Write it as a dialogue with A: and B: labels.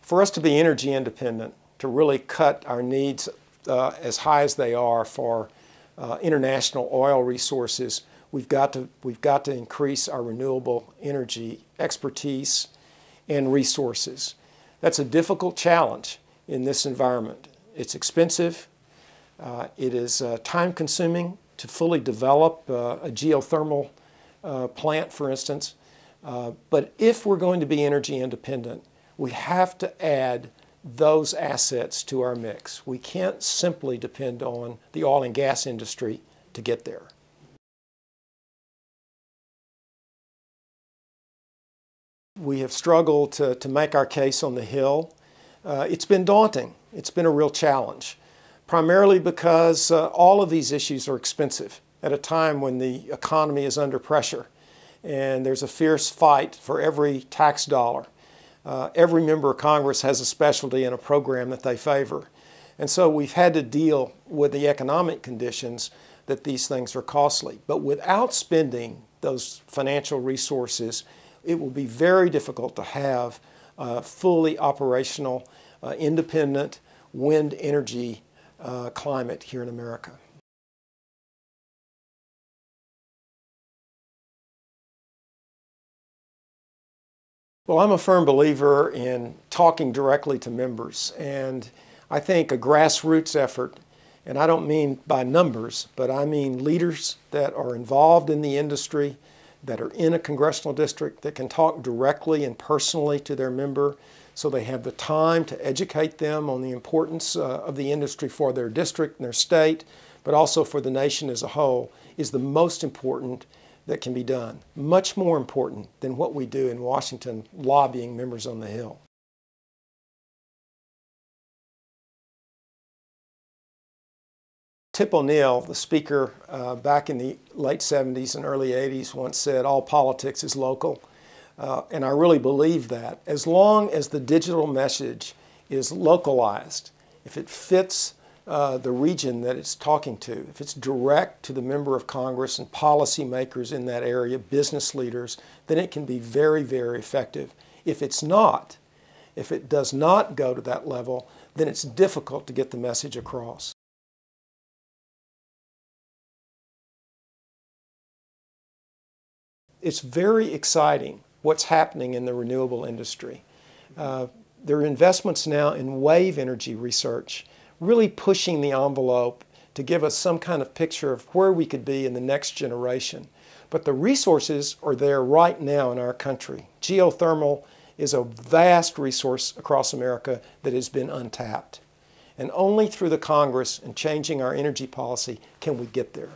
A: For us to be energy independent, to really cut our needs as high as they are for international oil resources, we've got to increase our renewable energy expertise and resources. That's a difficult challenge in this environment. It's expensive. It is time-consuming to fully develop a geothermal plant, for instance. But if we're going to be energy independent, we have to add those assets to our mix. We can't simply depend on the oil and gas industry to get there. We have struggled to make our case on the Hill. It's been daunting. It's been a real challenge, primarily because all of these issues are expensive at a time when the economy is under pressure and there's a fierce fight for every tax dollar. Every member of Congress has a specialty and a program that they favor. And so we've had to deal with the economic conditions that these things are costly. But without spending those financial resources, it will be very difficult to have a fully operational, independent wind energy climate here in America. Well, I'm a firm believer in talking directly to members, and I think a grassroots effort, and I don't mean by numbers, but I mean leaders that are involved in the industry, that are in a congressional district, that can talk directly and personally to their member so they have the time to educate them on the importance of the industry for their district and their state, but also for the nation as a whole, is the most important that can be done. Much more important than what we do in Washington lobbying members on the Hill. Tip O'Neill, the speaker back in the late 70s and early 80s, once said, "All politics is local." And I really believe that. As long as the digital message is localized, if it fits the region that it's talking to, if it's direct to the member of Congress and policymakers in that area, business leaders, then it can be very, very effective. If it's not, if it does not go to that level, then it's difficult to get the message across. It's very exciting what's happening in the renewable industry. There are investments now in wave energy research, really pushing the envelope to give us some kind of picture of where we could be in the next generation. But the resources are there right now in our country. Geothermal is a vast resource across America that has been untapped. And only through the Congress and changing our energy policy can we get there.